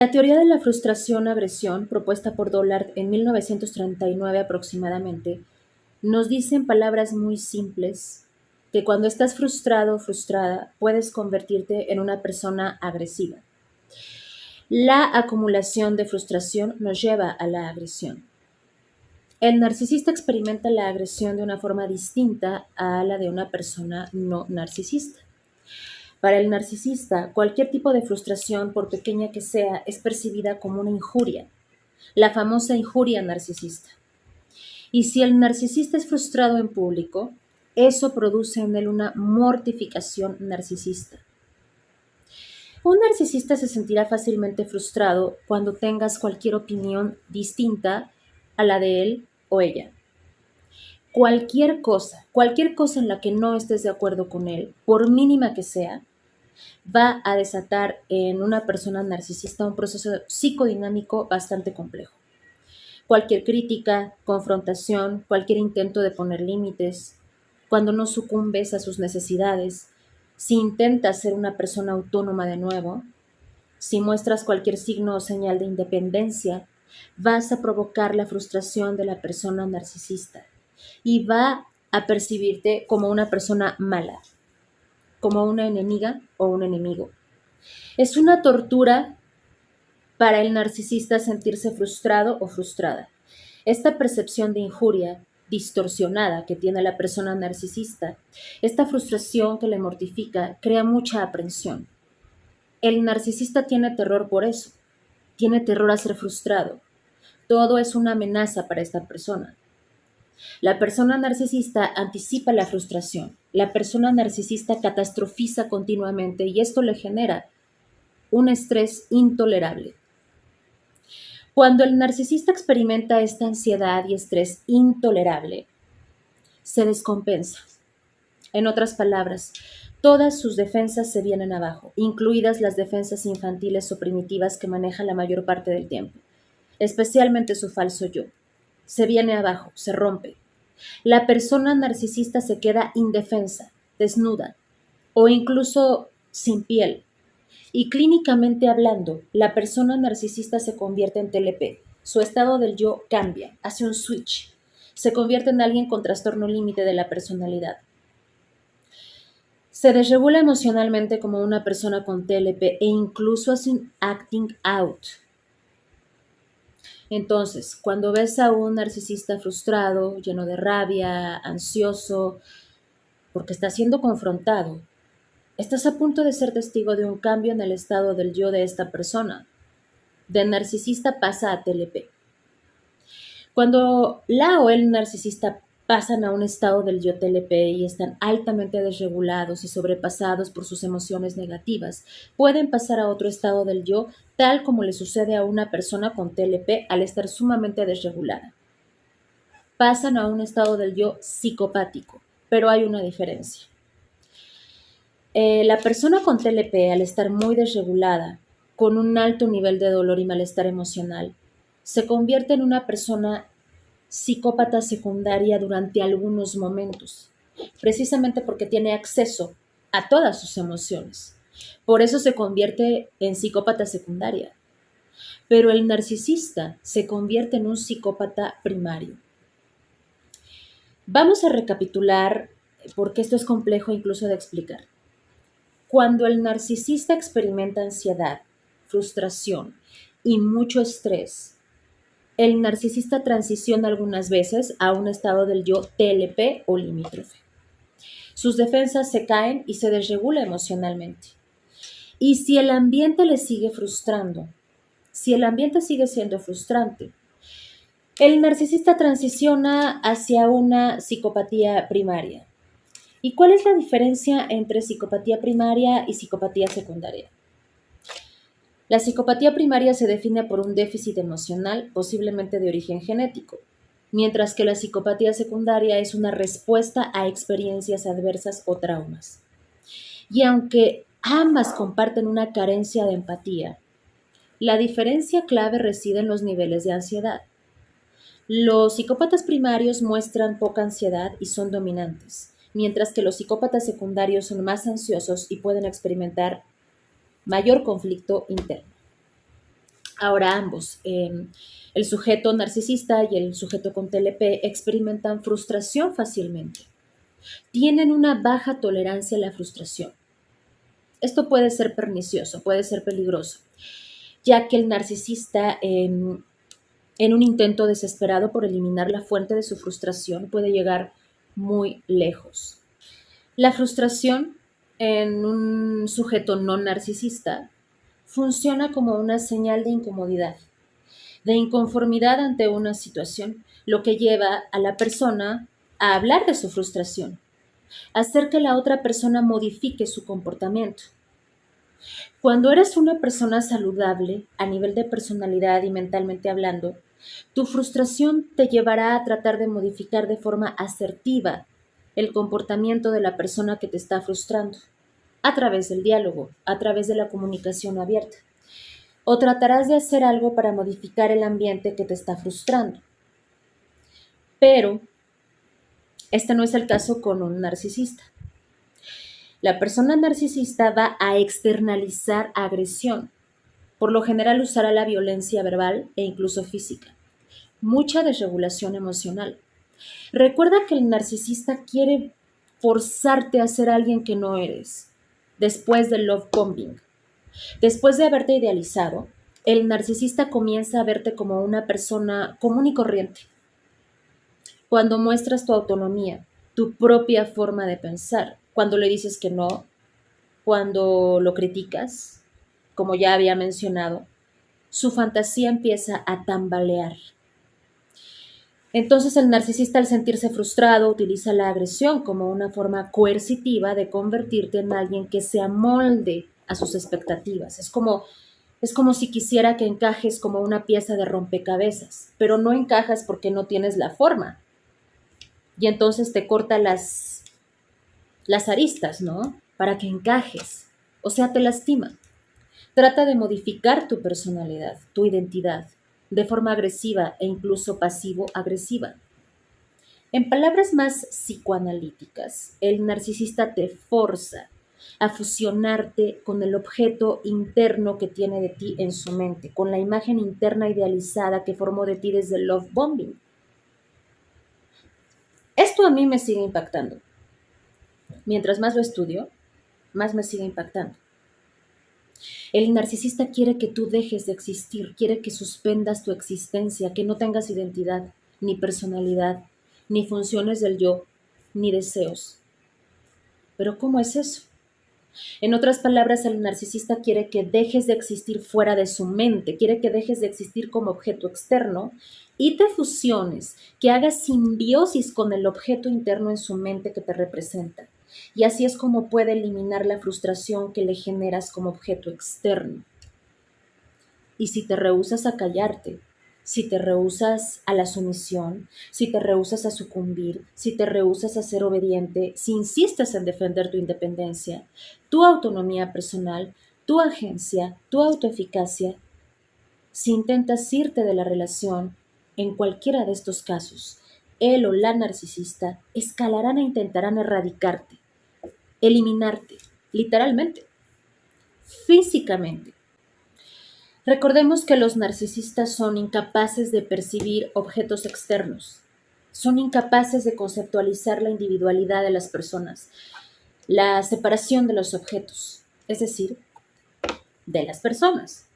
La teoría de la frustración-agresión, propuesta por Dollard en 1939 aproximadamente, nos dice en palabras muy simples que cuando estás frustrado o frustrada puedes convertirte en una persona agresiva. La acumulación de frustración nos lleva a la agresión. El narcisista experimenta la agresión de una forma distinta a la de una persona no narcisista. Para el narcisista, cualquier tipo de frustración, por pequeña que sea, es percibida como una injuria, la famosa injuria narcisista. Y si el narcisista es frustrado en público, eso produce en él una mortificación narcisista. Un narcisista se sentirá fácilmente frustrado cuando tengas cualquier opinión distinta a la de él o ella. Cualquier cosa en la que no estés de acuerdo con él, por mínima que sea, va a desatar en una persona narcisista un proceso psicodinámico bastante complejo. Cualquier crítica, confrontación, cualquier intento de poner límites, cuando no sucumbes a sus necesidades, si intentas ser una persona autónoma de nuevo, si muestras cualquier signo o señal de independencia, vas a provocar la frustración de la persona narcisista y va a percibirte como una persona mala, como una enemiga o un enemigo. Es una tortura para el narcisista sentirse frustrado o frustrada. Esta percepción de injuria distorsionada que tiene la persona narcisista, esta frustración que le mortifica, crea mucha aprensión. El narcisista tiene terror por eso, tiene terror a ser frustrado. Todo es una amenaza para esta persona. La persona narcisista anticipa la frustración. La persona narcisista catastrofiza continuamente y esto le genera un estrés intolerable. Cuando el narcisista experimenta esta ansiedad y estrés intolerable, se descompensa. En otras palabras, todas sus defensas se vienen abajo, incluidas las defensas infantiles o primitivas que maneja la mayor parte del tiempo, especialmente su falso yo. Se viene abajo, se rompe. La persona narcisista se queda indefensa, desnuda o incluso sin piel. Y clínicamente hablando, la persona narcisista se convierte en TLP. Su estado del yo cambia, hace un switch. Se convierte en alguien con trastorno límite de la personalidad. Se desregula emocionalmente como una persona con TLP e incluso hace un acting out. Entonces, cuando ves a un narcisista frustrado, lleno de rabia, ansioso, porque está siendo confrontado, estás a punto de ser testigo de un cambio en el estado del yo de esta persona. De narcisista pasa a TLP. Cuando la o el narcisista pasan a un estado del yo TLP y están altamente desregulados y sobrepasados por sus emociones negativas, pueden pasar a otro estado del yo, tal como le sucede a una persona con TLP al estar sumamente desregulada. Pasan a un estado del yo psicopático, pero hay una diferencia. La persona con TLP, al estar muy desregulada, con un alto nivel de dolor y malestar emocional, se convierte en una persona psicópata secundaria durante algunos momentos, precisamente porque tiene acceso a todas sus emociones. Por eso se convierte en psicópata secundaria. Pero el narcisista se convierte en un psicópata primario. Vamos a recapitular, porque esto es complejo incluso de explicar. Cuando el narcisista experimenta ansiedad, frustración y mucho estrés, el narcisista transiciona algunas veces a un estado del yo TLP o limítrofe. Sus defensas se caen y se desregula emocionalmente. Y si el ambiente le sigue frustrando, si el ambiente sigue siendo frustrante, el narcisista transiciona hacia una psicopatía primaria. ¿Y cuál es la diferencia entre psicopatía primaria y psicopatía secundaria? La psicopatía primaria se define por un déficit emocional, posiblemente de origen genético, mientras que la psicopatía secundaria es una respuesta a experiencias adversas o traumas. Y aunque ambas comparten una carencia de empatía, la diferencia clave reside en los niveles de ansiedad. Los psicópatas primarios muestran poca ansiedad y son dominantes, mientras que los psicópatas secundarios son más ansiosos y pueden experimentar mayor conflicto interno. Ahora ambos, el sujeto narcisista y el sujeto con TLP, experimentan frustración fácilmente. Tienen una baja tolerancia a la frustración. Esto puede ser pernicioso, puede ser peligroso, ya que el narcisista, en un intento desesperado por eliminar la fuente de su frustración, puede llegar muy lejos. La frustración en un sujeto no narcisista funciona como una señal de incomodidad, de inconformidad ante una situación, lo que lleva a la persona a hablar de su frustración, a hacer que la otra persona modifique su comportamiento. Cuando eres una persona saludable a nivel de personalidad y mentalmente hablando, tu frustración te llevará a tratar de modificar de forma asertiva el comportamiento de la persona que te está frustrando, a través del diálogo, a través de la comunicación abierta. O tratarás de hacer algo para modificar el ambiente que te está frustrando. Pero este no es el caso con un narcisista. La persona narcisista va a externalizar agresión. Por lo general usará la violencia verbal e incluso física. Mucha desregulación emocional. Recuerda que el narcisista quiere forzarte a ser alguien que no eres. Después del love bombing, después de haberte idealizado, el narcisista comienza a verte como una persona común y corriente. Cuando muestras tu autonomía, tu propia forma de pensar, cuando le dices que no, cuando lo criticas, como ya había mencionado, su fantasía empieza a tambalear. Entonces el narcisista, al sentirse frustrado, utiliza la agresión como una forma coercitiva de convertirte en alguien que se amolde a sus expectativas. Es como si quisiera que encajes como una pieza de rompecabezas, pero no encajas porque no tienes la forma. Y entonces te corta las aristas, ¿no? Para que encajes. O sea, te lastima. Trata de modificar tu personalidad, tu identidad, de forma agresiva e incluso pasivo-agresiva. En palabras más psicoanalíticas, el narcisista te forza a fusionarte con el objeto interno que tiene de ti en su mente, con la imagen interna idealizada que formó de ti desde el love bombing. Esto a mí me sigue impactando. Mientras más lo estudio, más me sigue impactando. El narcisista quiere que tú dejes de existir, quiere que suspendas tu existencia, que no tengas identidad, ni personalidad, ni funciones del yo, ni deseos. Pero ¿cómo es eso? En otras palabras, el narcisista quiere que dejes de existir fuera de su mente, quiere que dejes de existir como objeto externo y te fusiones, que hagas simbiosis con el objeto interno en su mente que te representa. Y así es como puede eliminar la frustración que le generas como objeto externo. Y si te rehusas a callarte, si te rehusas a la sumisión, si te rehusas a sucumbir, si te rehusas a ser obediente, si insistes en defender tu independencia, tu autonomía personal, tu agencia, tu autoeficacia, si intentas irte de la relación, en cualquiera de estos casos, él o la narcisista escalarán e intentarán erradicarte, eliminarte, literalmente, físicamente. Recordemos que los narcisistas son incapaces de percibir objetos externos, son incapaces de conceptualizar la individualidad de las personas, la separación de los objetos, es decir, de las personas.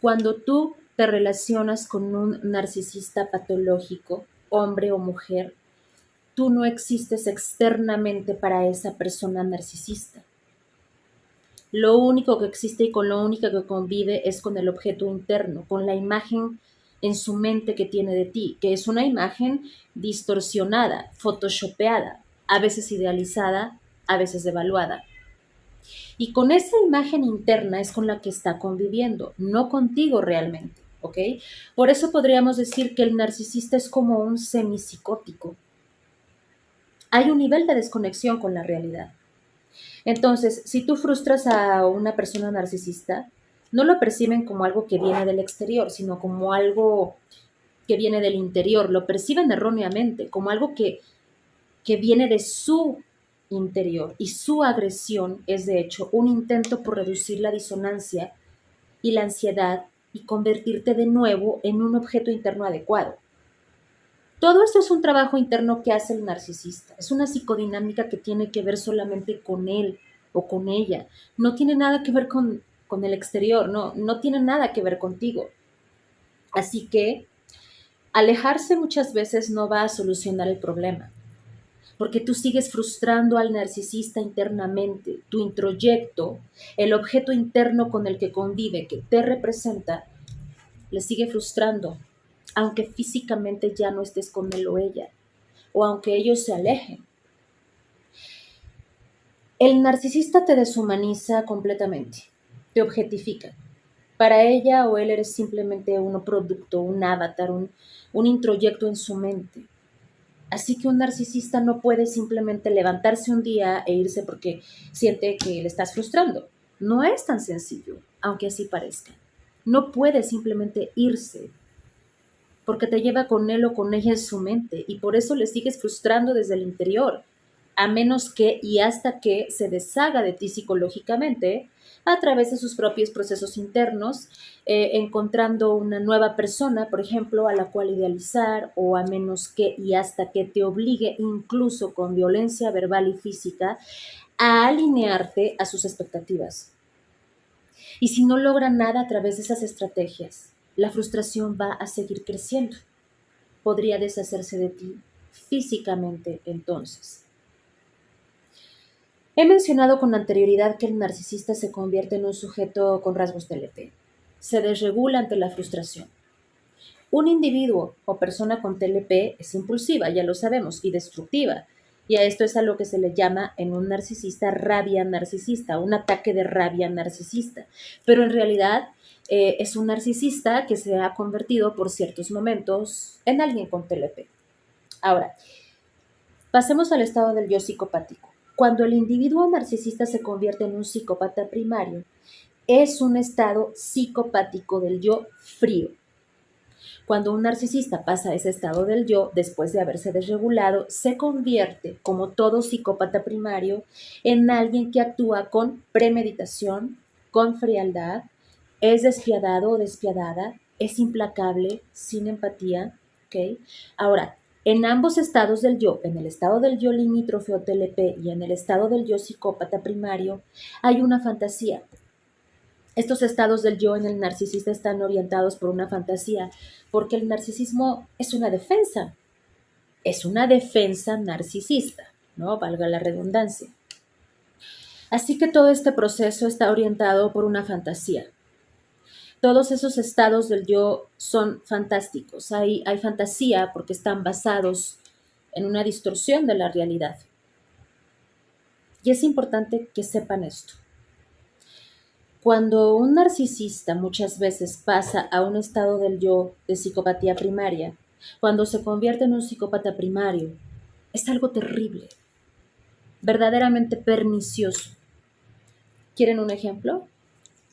Cuando tú te relacionas con un narcisista patológico, hombre o mujer, tú no existes externamente para esa persona narcisista. Lo único que existe y con lo único que convive es con el objeto interno, con la imagen en su mente que tiene de ti, que es una imagen distorsionada, photoshopeada, a veces idealizada, a veces devaluada. Y con esa imagen interna es con la que está conviviendo, no contigo realmente, ¿ok? Por eso podríamos decir que el narcisista es como un semipsicótico. Hay un nivel de desconexión con la realidad. Entonces, si tú frustras a una persona narcisista, no lo perciben como algo que viene del exterior, sino como algo que viene del interior. Lo perciben erróneamente, como algo que viene de su interior. Y su agresión es, de hecho, un intento por reducir la disonancia y la ansiedad y convertirte de nuevo en un objeto interno adecuado. Todo esto es un trabajo interno que hace el narcisista. Es una psicodinámica que tiene que ver solamente con él o con ella. No tiene nada que ver con el exterior, no tiene nada que ver contigo. Así que alejarse muchas veces no va a solucionar el problema, porque tú sigues frustrando al narcisista internamente. Tu introyecto, el objeto interno con el que convive, que te representa, le sigue frustrando, aunque físicamente ya no estés con él o ella, o aunque ellos se alejen. El narcisista te deshumaniza completamente, te objetifica. Para ella o él eres simplemente un producto, un avatar, un introyecto en su mente. Así que un narcisista no puede simplemente levantarse un día e irse porque siente que le estás frustrando. No es tan sencillo, aunque así parezca. No puede simplemente irse porque te lleva con él o con ella en su mente y por eso le sigues frustrando desde el interior, a menos que y hasta que se deshaga de ti psicológicamente a través de sus propios procesos internos, encontrando una nueva persona, por ejemplo, a la cual idealizar, o a menos que y hasta que te obligue, incluso con violencia verbal y física, a alinearte a sus expectativas. Y si no logra nada a través de esas estrategias, la frustración va a seguir creciendo. Podría deshacerse de ti físicamente entonces. He mencionado con anterioridad que el narcisista se convierte en un sujeto con rasgos TLP. Se desregula ante la frustración. Un individuo o persona con TLP es impulsiva, ya lo sabemos, y destructiva. Y a esto es a lo que se le llama en un narcisista rabia narcisista, un ataque de rabia narcisista. Pero en realidad es un narcisista que se ha convertido por ciertos momentos en alguien con TLP. Ahora, pasemos al estado del yo psicopático. Cuando el individuo narcisista se convierte en un psicópata primario, es un estado psicopático del yo frío. Cuando un narcisista pasa a ese estado del yo, después de haberse desregulado, se convierte, como todo psicópata primario, en alguien que actúa con premeditación, con frialdad, es despiadado o despiadada, es implacable, sin empatía, ¿ok? Ahora, en ambos estados del yo, en el estado del yo limítrofe o TLP y en el estado del yo psicópata primario, hay una fantasía. Estos estados del yo en el narcisista están orientados por una fantasía, porque el narcisismo es una defensa narcisista, ¿no? Valga la redundancia. Así que todo este proceso está orientado por una fantasía. Todos esos estados del yo son fantásticos. Hay fantasía porque están basados en una distorsión de la realidad. Y es importante que sepan esto. Cuando un narcisista muchas veces pasa a un estado del yo de psicopatía primaria, cuando se convierte en un psicópata primario, es algo terrible, verdaderamente pernicioso. ¿Quieren un ejemplo?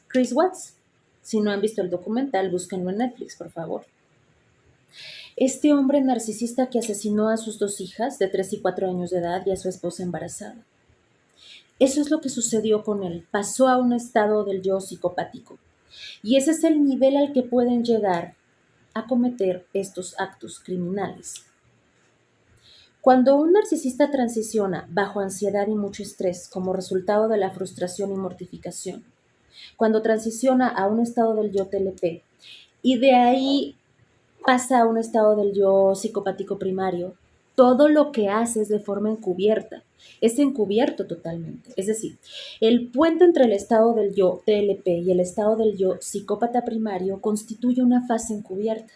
Chris Watts. Si no han visto el documental, búsquenlo en Netflix, por favor. Este hombre narcisista que asesinó a sus 2 hijas de 3 y 4 años de edad y a su esposa embarazada. Eso es lo que sucedió con él. Pasó a un estado del yo psicopático. Y ese es el nivel al que pueden llegar a cometer estos actos criminales. Cuando un narcisista transiciona bajo ansiedad y mucho estrés como resultado de la frustración y mortificación, cuando transiciona a un estado del yo TLP y de ahí pasa a un estado del yo psicopático primario, todo lo que hace es de forma encubierta, es encubierto totalmente. Es decir, el puente entre el estado del yo TLP y el estado del yo psicópata primario constituye una fase encubierta.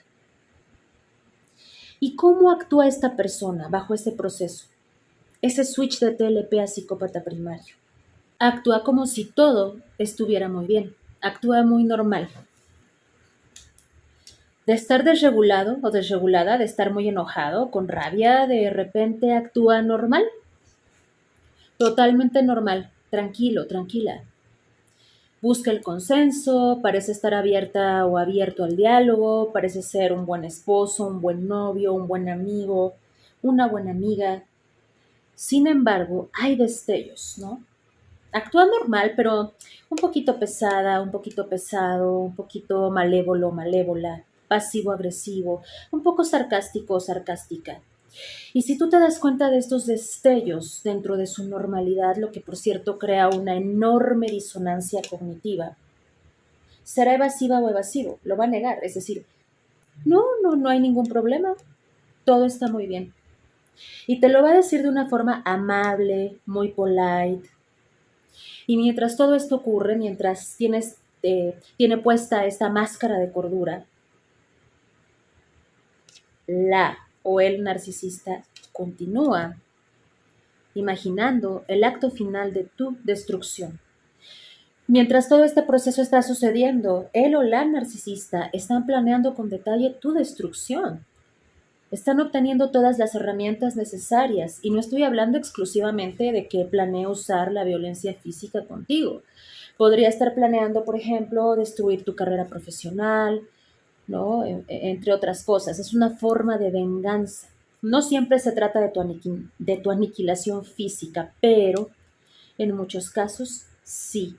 ¿Y cómo actúa esta persona bajo ese proceso? Ese switch de TLP a psicópata primario. Actúa como si todo estuviera muy bien, actúa muy normal. De estar desregulado o desregulada, de estar muy enojado, con rabia, de repente actúa normal, totalmente normal, tranquilo, tranquila. Busca el consenso, parece estar abierta o abierto al diálogo, parece ser un buen esposo, un buen novio, un buen amigo, una buena amiga. Sin embargo, hay destellos, ¿no? Actúa normal, pero un poquito pesada, un poquito pesado, un poquito malévolo, malévola, pasivo-agresivo, un poco sarcástico o sarcástica. Y si tú te das cuenta de estos destellos dentro de su normalidad, lo que por cierto crea una enorme disonancia cognitiva, será evasiva o evasivo, lo va a negar, es decir, no hay ningún problema, todo está muy bien. Y te lo va a decir de una forma amable, muy polite. Y mientras todo esto ocurre, mientras tiene puesta esta máscara de cordura, la o el narcisista continúa imaginando el acto final de tu destrucción. Mientras todo este proceso está sucediendo, él o la narcisista están planeando con detalle tu destrucción. Están obteniendo todas las herramientas necesarias y no estoy hablando exclusivamente de que planee usar la violencia física contigo. Podría estar planeando, por ejemplo, destruir tu carrera profesional, ¿no? Entre otras cosas. Es una forma de venganza. No siempre se trata de tu aniquilación física, pero en muchos casos sí.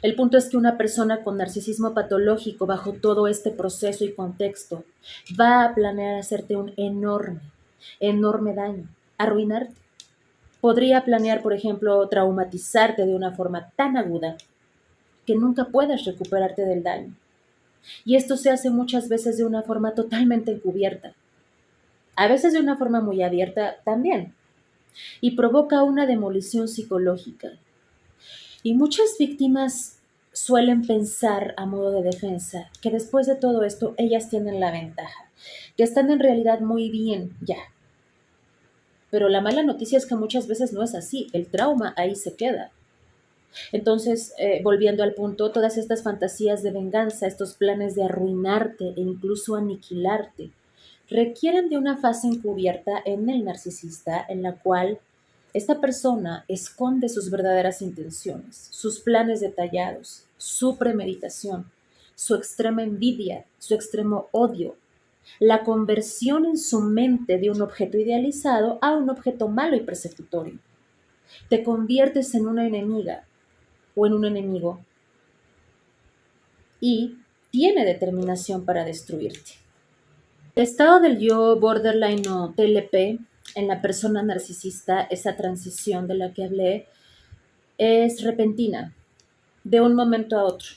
El punto es que una persona con narcisismo patológico bajo todo este proceso y contexto va a planear hacerte un enorme daño, arruinarte. Podría planear, por ejemplo, traumatizarte de una forma tan aguda que nunca puedas recuperarte del daño. Y esto se hace muchas veces de una forma totalmente encubierta, a veces de una forma muy abierta también, y provoca una demolición psicológica. Y muchas víctimas suelen pensar a modo de defensa que después de todo esto ellas tienen la ventaja, que están en realidad muy bien ya. Pero la mala noticia es que muchas veces no es así, el trauma ahí se queda. Entonces, volviendo al punto, todas estas fantasías de venganza, estos planes de arruinarte e incluso aniquilarte, requieren de una fase encubierta en el narcisista en la cual esta persona esconde sus verdaderas intenciones, sus planes detallados, su premeditación, su extrema envidia, su extremo odio, la conversión en su mente de un objeto idealizado a un objeto malo y persecutorio. Te conviertes en una enemiga o en un enemigo y tiene determinación para destruirte. El estado del yo borderline o TLP en la persona narcisista, esa transición de la que hablé, es repentina, de un momento a otro.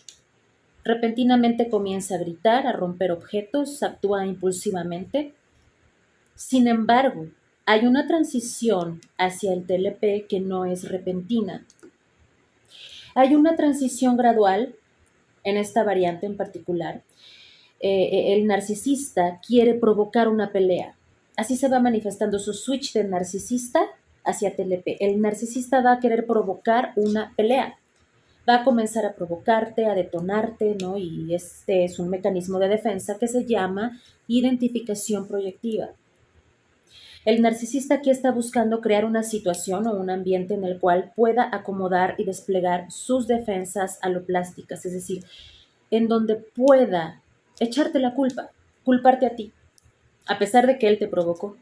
Repentinamente comienza a gritar, a romper objetos, actúa impulsivamente. Sin embargo, hay una transición hacia el TLP que no es repentina. Hay una transición gradual en esta variante en particular. El narcisista quiere provocar una pelea. Así se va manifestando su switch de narcisista hacia TLP. El narcisista va a querer provocar una pelea. Va a comenzar a provocarte, a detonarte, ¿no? Y este es un mecanismo de defensa que se llama identificación proyectiva. El narcisista aquí está buscando crear una situación o un ambiente en el cual pueda acomodar y desplegar sus defensas aloplásticas, es decir, en donde pueda echarte la culpa, culparte a ti, a pesar de que él te provocó.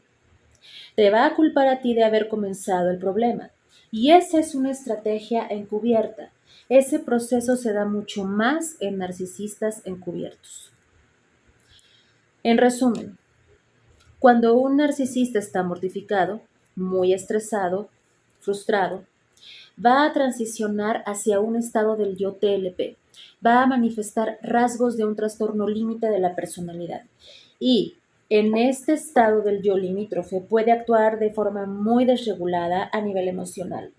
Te va a culpar a ti de haber comenzado el problema. Y esa es una estrategia encubierta. Ese proceso se da mucho más en narcisistas encubiertos. En resumen, cuando un narcisista está mortificado, muy estresado, frustrado, va a transicionar hacia un estado del yo TLP, va a manifestar rasgos de un trastorno límite de la personalidad y en este estado del yo limítrofe puede actuar de forma muy desregulada a nivel emocional,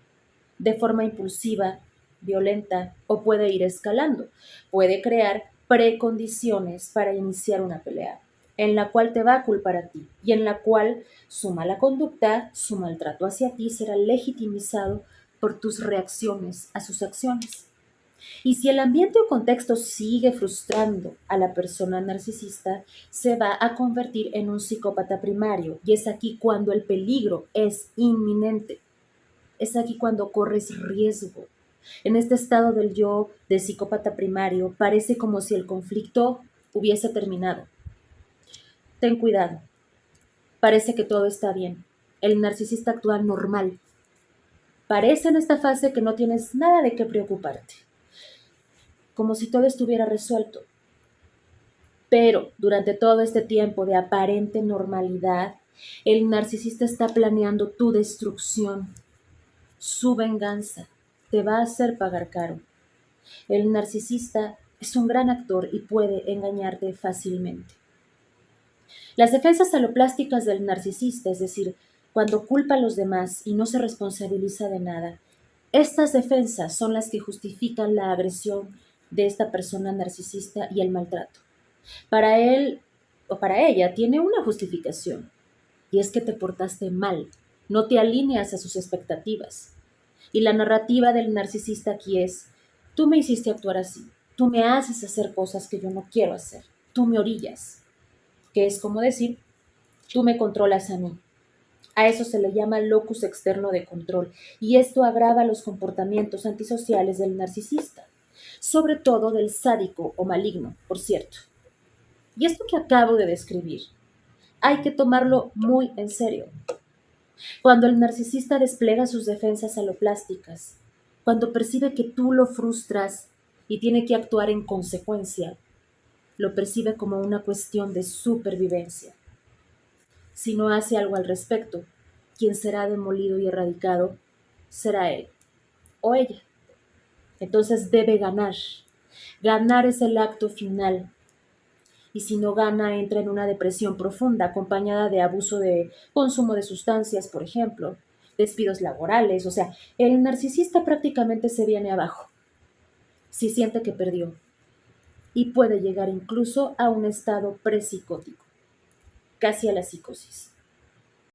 de forma impulsiva, violenta o puede ir escalando, puede crear precondiciones para iniciar una pelea en la cual te va a culpar a ti y en la cual su mala conducta, su maltrato hacia ti será legitimizado por tus reacciones a sus acciones. Y si el ambiente o contexto sigue frustrando a la persona narcisista, se va a convertir en un psicópata primario y es aquí cuando el peligro es inminente. Es aquí cuando corres riesgo. En este estado del yo de psicópata primario parece como si el conflicto hubiese terminado. Ten cuidado. Parece que todo está bien. El narcisista actúa normal. Parece en esta fase que no tienes nada de qué preocuparte, como si todo estuviera resuelto. Pero durante todo este tiempo de aparente normalidad, el narcisista está planeando tu destrucción, su venganza. Te va a hacer pagar caro. El narcisista es un gran actor y puede engañarte fácilmente. Las defensas aloplásticas del narcisista, es decir, cuando culpa a los demás y no se responsabiliza de nada, estas defensas son las que justifican la agresión de esta persona narcisista y el maltrato. Para él o para ella tiene una justificación, y es que te portaste mal, no te alineas a sus expectativas. Y la narrativa del narcisista aquí es: tú me hiciste actuar así, tú me haces hacer cosas que yo no quiero hacer, tú me orillas, que es como decir, tú me controlas a mí. A eso se le llama locus externo de control, y esto agrava los comportamientos antisociales del narcisista, sobre todo del sádico o maligno, por cierto. Y esto que acabo de describir, hay que tomarlo muy en serio. Cuando el narcisista despliega sus defensas aloplásticas, cuando percibe que tú lo frustras y tiene que actuar en consecuencia, lo percibe como una cuestión de supervivencia. Si no hace algo al respecto, quien será demolido y erradicado será él o ella. Entonces debe ganar. Ganar es el acto final. Y si no gana, entra en una depresión profunda acompañada de abuso de consumo de sustancias, por ejemplo, despidos laborales. O sea, el narcisista prácticamente se viene abajo si siente que perdió, y puede llegar incluso a un estado prepsicótico, casi a la psicosis.